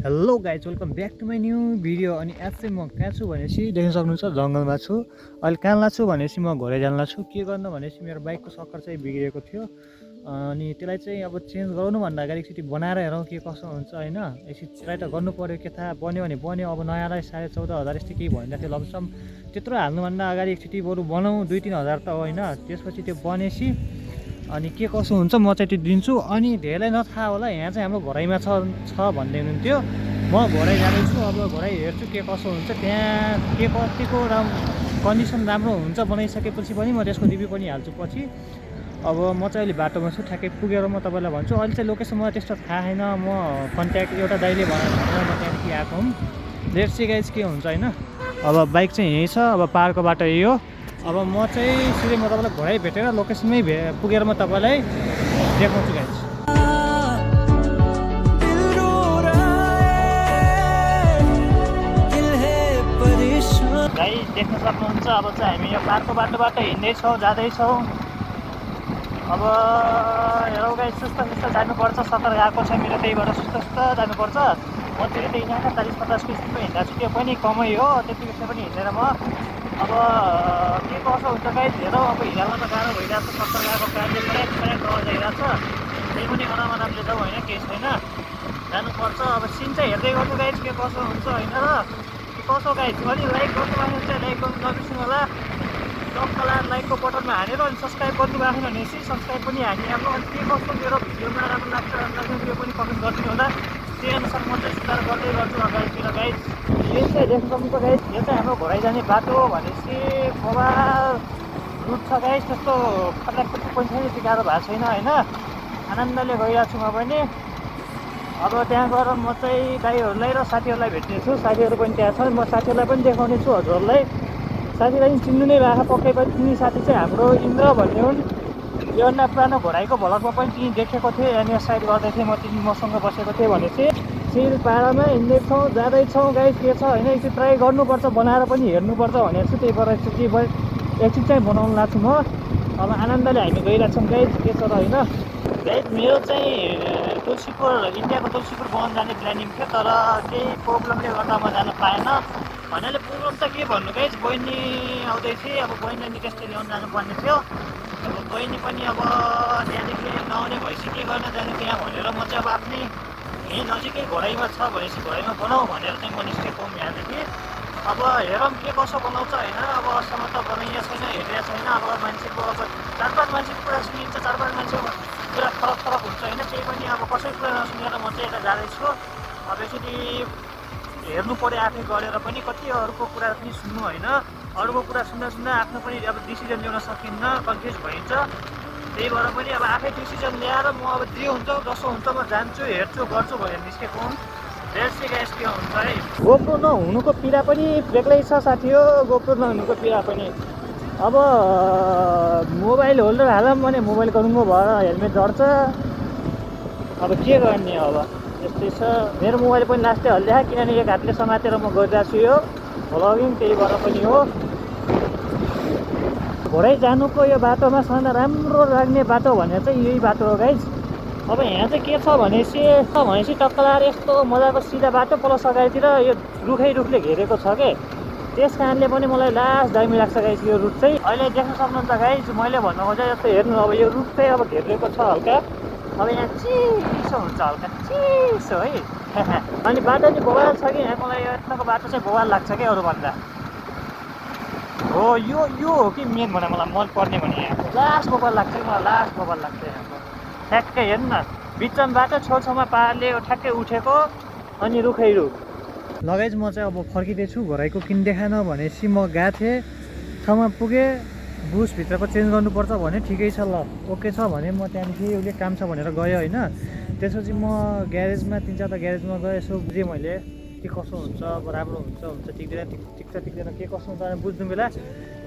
Hello guys welcome back to my new video. अनि आज चाहिँ म कहाँ छु भनेपछि देख्न सक्नुहुन्छ जङ्गलमा छु। अहिले कहाँ लाग्छु भनेपछि म घरै जान लाग्छु। के गर्नु भनेपछि मेरो बाइकको सक्कर चाहिँ बिग्रेको थियो अनि त्यसलाई चाहिँ अब चेन्ज गर्नुभन्दा अगाडि एकचोटि बनाएर हेरौँ के कसो हुन्छ होइन। एकचोटि त्यसलाई त गर्नु पऱ्यो, के थाहा बन्यो भने बन्यो। अब नयाँलाई 14,500 यस्तो केही भनिरहेको थियो लमसम। त्यत्रो हाल्नुभन्दा अगाडि एकचोटि बरु बनाऊँ 2-3 हଜାର त होइन। त्यसपछि त्यो बनेपछि अनि के कसो हुन्छ म चाहिँ त्यो दिन्छु। अनि धेरैलाई नथाहा होला यहाँ चाहिँ हाम्रो घरैमा छ भन्दै हुनुहुन्थ्यो। म घरै जाँदैछु, अब घरै हेर्छु के कसो हुन्छ, त्यहाँ के कतिको कन्डिसन राम्रो हुन्छ बनाइसकेपछि पनि म त्यसको रिभ्यू पनि हाल्छु पछि। अब म चाहिँ अहिले बाटोमा छु, ठ्याक्कै पुगेर म तपाईँलाई भन्छु। अहिले चाहिँ लोकेसन मलाई त्यस्तो थाहा छैन, म कन्ट्याक्ट एउटा दाइले भनेर म त्यहाँदेखि आएको हुँ। लेट्स सी गाइज के हुन्छ होइन। अब बाइक चाहिँ यहीँ छ, अब पाहाडको बाटो यही हो। अब म चाहिँ सिधै म तपाईँलाई घरै भेटेर लोकेसनमै पुगेर म तपाईँलाई देखाउँछु गाइज। गाइज देख्न सक्नुहुन्छ अब चाहिँ हामी यो पाहाडको बाटोबाट हिँड्दैछौँ जाँदैछौँ। अब हेरौँ गाइज सुस्त जानुपर्छ, सतर गएको छ मेरो, त्यही भएर सुस्त जानुपर्छ। म चाहिँ त्यही यहाँ 40-50 स्पिडमा हिँड्दा छु, त्यो पनि कमै हो, त्यति बेसी पनि हिँडेर म अब के कसो हुन्छ गाइज हेरौँ। अब हिँड्न त गाह्रो भइरहेको छ, सतर गएको कारणले फ्र्याक आवाज आइरहेको छ। त्यही पनि आरामले जाउँ होइन, केही छैन, जानुपर्छ। अब सिन चाहिँ हेर्दै गर्नु गाइज के कसो हुन्छ होइन र कसो गाइज। अनि लाइक गर्नु भएको चाहिँ लाइक गर्नु नबिर्सिनु होला। टक्कला लाइकको बटनमा हानेर अनि सब्सक्राइब गर्नु भएको छैन भनेपछि सब्सक्राइब पनि हानिहाल्नु। अनि के कस्तो मेरो भिडियोमा राम्रो लाग्छ राम्रो त्यो पनि कमेन्ट गरिदिनु होला। त्यही अनुसार म चाहिँ सुधार गर्दै गर्छु अगाडितिर गाइज। यो चाहिँ देख्न सक्नुहुन्छ गाइज, यो चाहिँ हाम्रो घरै जाने बाटो भनेपछि बबाल रुट छ गाइज। त्यस्तो खतराक पनि छैन, यति गाह्रो भएको छैन होइन। आनन्दले गइरहेको छु म पनि। अब त्यहाँ गएर म चाहिँ दाइहरूलाई र साथीहरूलाई भेट्नेछु। साथीहरू पनि त्यहाँ छन्, म साथीहरूलाई पनि देखाउने छु हजुरहरूलाई। साथीलाई पनि चिन्नु नै भएको पक्कै पनि। तिनी साथी चाहिँ हाम्रो इन्द्र भन्ने हुन्। योभन्दा पुरानो घोराइको भ्लगमा पनि तिनी देखेको थिएँ, यहाँनिर साइड गर्दै थिएँ म, तिनी मसँग बसेको थिएँ भनेपछि। सिल पाहाडमा हिँड्दैछौँ जाँदैछौँ गाइज। के छ होइन एकचोटि ट्राई गर्नुपर्छ, बनाएर पनि हेर्नुपर्छ भनेको छु। त्यही भएर एकचोटि चाहिँ बनाउनु लाग्छु म। अब आनन्दले हामी गइरहेछौँ गाइज, के छ र होइन। गाइज मेरो चाहिँ तुलसीपुर, इन्डियाको तुलसीपुर बगान जाने प्लानिङ थियो, तर केही प्रब्लमले गर्दा म जान पाएन। भन्नाले प्रब्लम त के भन्नु गाइज, बहिनी आउँदै थिएँ। अब बहिनीलाई निकेसले ल्याउनु जानुपर्ने थियो। अब बहिनी पनि अब त्यहाँदेखि नआउने भएपछि के गर्न जाने त्यहाँ भनेर म चाहिँ अब आफ्नै यहीँ नजिकै घरैमा छ भनेपछि घरैमा बनाऊ भनेर चाहिँ म निस्केको हुँ यहाँदेखि। अब हेरौँ के कसो बनाउँछ होइन। अब अहिलेसम्म त बनाइएको छैन, हेरिरहेको छैन। अब मान्छेको अब 4-5 मान्छेको कुरा सुनिन्छ, 4-5 मान्छेको कुरा फरक हुन्छ होइन। त्यही पनि अब कसैको कुरा नसुनेर म चाहिँ यता जाँदैछु। अब यसरी हेर्नु पऱ्यो आफै गरेर पनि, कति अरूको कुरा पनि सुन्नु होइन। अरूको कुरा सुन्दा आफ्नो पनि अब डिसिजन ल्याउन सकिन्न, कन्फ्युज भइन्छ। त्यही भएर पनि अब आफै डिसिजन ल्याएर म अब जे हुन्छ जसो हुन्छ म जान्छु, हेर्छु, गर्छु भनेर निस्केको हुँ। रेसी गाइस के हुन्छ है। गोप्रो नहुनुको पीडा पनि बेग्लै छ साथी हो, गोप्रो नहुनुको पीडा पनि। अब मोबाइल होल्डर हालौँ भने मोबाइल गरुङ्गो भएर हेलमेट झर्छ। अब के गर्ने, अब यस्तै छ। मेरो मोबाइल पनि लास्टै हल्ल्या, किनभने एक हातले समातेर म गरिरहेको छु यो भ्लगिङ, त्यही भएर पनि हो। घोरै जानुको यो बाटोमा सबभन्दा राम्रो लाग्ने बाटो भनेर चाहिँ यही बाटो हो गाइज। अब यहाँ चाहिँ के छ भनेपछि टक्कलाएर यस्तो मजाको सिधा बाटो, प्लस अगाडितिर यो रुखले घेरेको छ के, त्यस कारणले पनि मलाई लास्ट दामी लाग्छ गाइज यो रुट चाहिँ। अहिले देख्न सक्नुहुन्छ गाइज, मैले भन्नु खोजेँ जस्तो हेर्नु, अब यो रुख चाहिँ अब घेरिएको छ हल्का। अब यहाँ चिसो हुन्छ, हल्का चिसो है। अनि बाटो चाहिँ बवाल छ कि यहाँ, मलाई यताको बाटो चाहिँ बवाल लाग्छ क्या अरूभन्दा। हो यो हो कि मेन भने मलाई मन पर्ने भने यहाँको लास्ट बवाल लाग्छ कि मलाई, लास्ट बवाल लाग्छ यहाँको। ठ्याक्कै हेर्नु न, बिचमा बाटो छेउछाउमा पाहाडले ठ्याक्कै उठेको अनि रुखै रुख। लगाइज म चाहिँ अब फर्किँदैछु, घरैको किन देखाएन भनेपछि म गएको थिएँ, ठाउँमा पुगेँ। बुसभित्रको चेन्ज गर्नुपर्छ भने ठिकै छ ल, ओके छ भने म त्यहाँदेखि उसले काम छ भनेर गयो होइन। त्यसपछि म ग्यारेजमा 3-4 ग्यारेजमा गएँ, यसो बुझेँ मैले के कसो हुन्छ, अब राम्रो हुन्छ टिक्दैन के कसो हुन्छ भने बुझ्नु बेला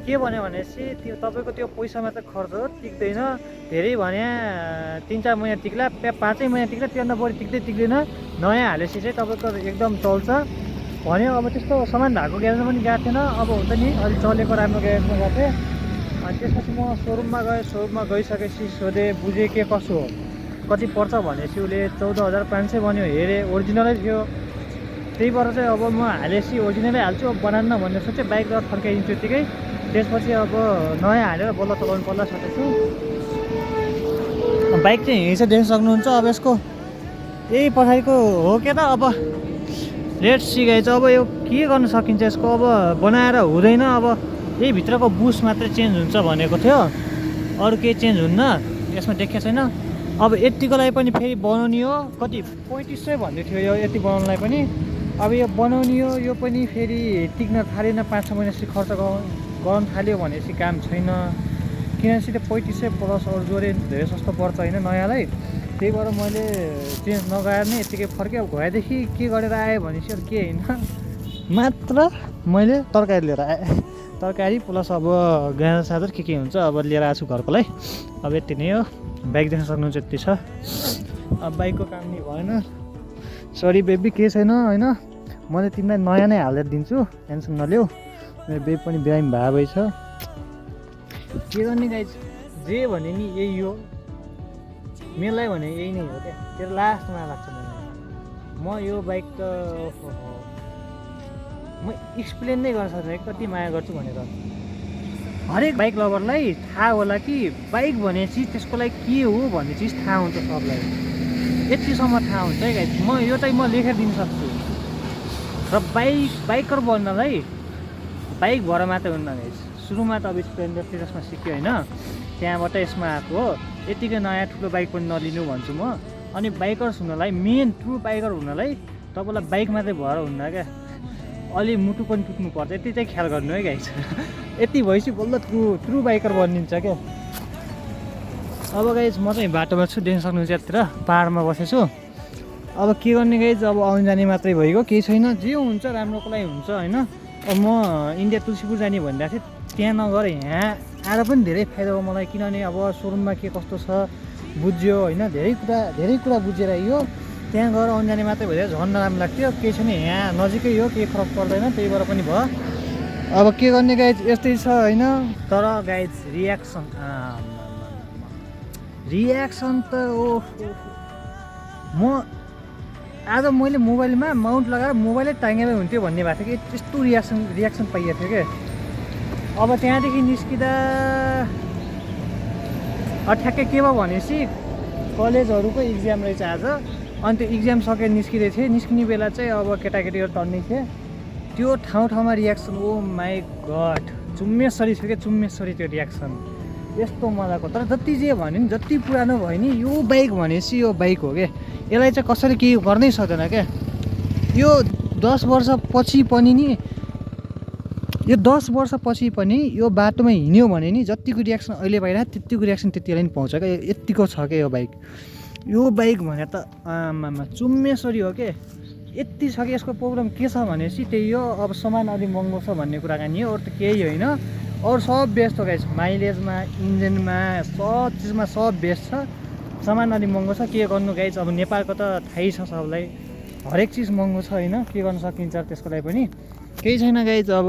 के भन्यो भनेपछि त्यो तपाईँको त्यो पैसामा चाहिँ खर्च हो, टिक्दैन धेरै भने 3-4 महिना टिक्ला, 5 महिना टिक्ला, त्योभन्दा बढी टिक्दैन। नयाँ हालेपछि चाहिँ तपाईँको एकदम चल्छ भन्यो। अब त्यस्तो सामान भएको ग्यारेजमा पनि गएको थिएन, अब हुन्छ नि अलिक चलेको राम्रो ग्यारेजमा गएको थिएँ। अनि त्यसपछि म सोरुममा गएँ, सोरुममा गइसकेपछि सोधेँ, बुझेँ के कसो हो, कति पर्छ भनेपछि उसले 14,500 भन्यो। हेरेँ ओरिजिनलै थियो, त्यही भएर चाहिँ अब म हालेसी ओरिजिनलै हाल्छु, अब बनान्न भन्ने सोचेँ। बाइक लिएर फर्काइदिन्छु यत्तिकै, त्यसपछि अब नयाँ हालेर बल्ल चलाउनु पर्ला सोचेको छु। बाइक चाहिँ हिँड्छ देख्न सक्नुहुन्छ। अब यसको यही पछाडिको हो के त, अब लेट्स सी गाइज। अब यो के गर्न सकिन्छ यसको, अब बनाएर हुँदैन। अब यही भित्रको बुस मात्रै चेन्ज हुन्छ भनेको थियो, अरू केही चेन्ज हुन्न यसमा देखेको छैन। अब यतिको लागि पनि फेरि बनाउने हो, कति 3500 भन्दै थियो यो यति बनाउनलाई पनि। अब यो बनाउने हो, यो पनि फेरि टिक्न थालेन, 5-6 महिनापछि खर्च गर्नु थाल्यो भनेपछि काम छैन। किनभने त्यो 3500 प्लस अरू जोडे धेरै सस्तो पर्छ होइन नयाँलाई। त्यही भएर मैले चेन्ज नगराएर नै यत्तिकै फर्केँ। अब घरदेखि के गरेर आएँ भनेपछि अरू के होइन, मात्र मैले तरकारी लिएर आएँ। तरकारी प्लस अब गाजर साजर के हुन्छ अब लिएर आएको छु घरको लागि। अब यति नै हो, बाइक देख्न सक्नुहुन्छ यति छ। अब बाइकको काम नि भएन, सरी बेबी, केही छैन होइन। मैले तिमीलाई नयाँ नै हालेर दिन्छु, टेन्सन नलिऊ। मेरो बेबी पनि बिरामी भए छ, के गर्ने गाइज। जे भने नि यही हो, मेलाई भने यही नै हो क्या। तेरो लास्टमा लाग्छ मलाई। म यो बाइक त म एक्सप्लेन नै गर्न सक्दिनँ कति माया गर्छु भनेर। हरेक बाइक लभरलाई थाहा होला कि बाइक भन्ने चिज त्यसको लागि के हो भन्ने चिज थाहा हुन्छ सबलाई, यतिसम्म थाहा हुन्छ है गाइज। म यो चाहिँ म लेखेर दिन सक्छु। र बाइकर बन्नलाई बाइक भएर मात्रै हुन्न गाइज। सुरुमा त अब स्प्लेन्डर त्यसमा सिक्यो होइन, त्यहाँबाट यसमा आएको हो। यतिकै नयाँ ठुलो बाइक पनि नलिनु भन्छु म। अनि बाइकर्स हुनलाई, मेन ट्रु बाइकर हुनलाई तपाईँलाई बाइक मात्रै भएर हुन्न क्या, अलि मुटु पनि टुट्नु पर्छ। यति चाहिँ ख्याल गर्नु है गाइज। यति भएपछि बल्ल ट्रु बाइकर बनिन्छ क्या। अब गाइज म चाहिँ बाटोमा छु, देख्न सक्नुहुन्छ यतिर पाहाडमा बसेछु। अब के गर्ने गाइज, अब आउनु जाने मात्रै भइगयो, केही छैन। जे हुन्छ राम्रोको लागि हुन्छ होइन। अब म इन्डिया तुलसीपुर जाने भनिरहेको थिएँ, त्यहाँ नगएर यहाँ आएर पनि धेरै फाइदा हो मलाई। किनभने अब सोरुममा के कस्तो छ बुझ्यो होइन, धेरै कुरा बुझेर यो त्यहाँ गएर आउनु जाने मात्रै भइदियो झन् नराम्रो लाग्थ्यो। केही छैन, यहाँ नजिकै हो, केही फरक पर्दैन, त्यही भएर पनि भयो। अब के गर्ने गाइज, यस्तै छ होइन। तर गाइज रियाक्सन त म आज मैले मोबाइलमा माउन्ट लगाएर मोबाइलै टाङ्गेमै हुन्थ्यो भन्ने भएको थियो कि त्यस्तो रियाक्सन पाइएको थियो क्या। अब त्यहाँदेखि निस्किँदा ठ्याक्कै के भयो भनेपछि कलेजहरूको इक्जाम रहेछ आज। अनि त्यो इक्जाम सकेर निस्किँदै थिएँ, निस्किने बेला चाहिँ अब केटाकेटीहरू टन्नै थिएँ। त्यो ठाउँमा रियाक्सन, ओ माई गड, चुम्मेश्वरी थियो क्या, चुम्मेश्वरी त्यो रियाक्सन यस्तो मजाको। तर जति जे भन्यो नि, जति पुरानो भयो नि, यो बाइक भनेपछि यो बाइक हो क्या। यसलाई चाहिँ कसैले केही गर्नै सक्दैन क्या। यो 10 वर्षपछि पनि नि, यो 10 वर्षपछि पनि यो बाटोमा हिँड्यो भने नि जतिको रियाक्सन अहिले पाइरहेको त्यतिको रियाक्सन त्यतिलाई नि पाउँछ क्या। यतिको छ क्या यो बाइक। यो बाइक भने त आमामा चुम्मेश्वरी हो क्या। यति छ कि यसको प्रब्लम के छ भनेपछि त्यही हो, अब सामान अलिक महँगो छ भन्ने कुराकानी हो, अरू त केही होइन। अरू सब बेस्ट हो गाइस, माइलेजमा, इन्जिनमा, सब चिजमा सब बेस्ट छ। सामान अलिक महँगो छ, के गर्नु गाइस। अब नेपालको त थाहै छ सबलाई, हरेक चिज महँगो छ होइन, के गर्न सकिन्छ त्यसको लागि पनि केही छैन गाइस। अब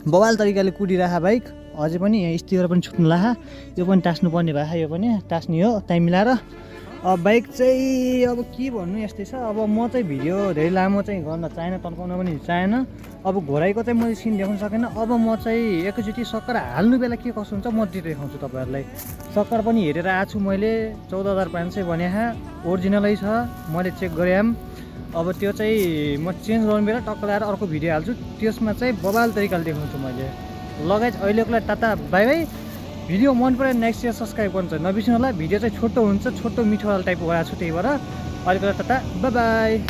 बवाल तरिकाले कुदिरहेको बाइक अझै पनि यहाँ स्टिकर पनि छुट्नु लाहा, यो पनि टास्नुपर्ने भएको, यो पनि टास्ने हो टाइम मिलाएर। अब बाइक चाहिँ अब के भन्नु यस्तै छ। अब म चाहिँ भिडियो धेरै लामो चाहिँ गर्न चाहेन, तन्काउन पनि चाहेन। अब घोराइको चाहिँ मैले सिन देखाउन सकेन। अब म चाहिँ एकैचोटि सक्कर हाल्नु बेला के कसो हुन्छ म त्यो देखाउँछु तपाईँहरूलाई। सक्कर पनि हेरेर आएको छु मैले, 14,500 भने ओरिजिनलै छ, मैले चेक गरेँ। अब त्यो चाहिँ म चेन्ज गर्नु बेला टक्क लगाएर अर्को भिडियो हाल्छु, त्यसमा चाहिँ बवाल तरिकाले देखाउँछु मैले। लगाइज अहिलेको लागि टाटा बाई बाई। भिडियो मन पऱ्यो नेक्स्ट इयर सब्सक्राइब गर्नु चाहिँ नबिर्सिनु होला। भिडियो चाहिँ छोटो हुन्छ, छोटो मिठो टाइपको गराएको छु, त्यही भएर अहिलेको लागि टाटा बाई बाई।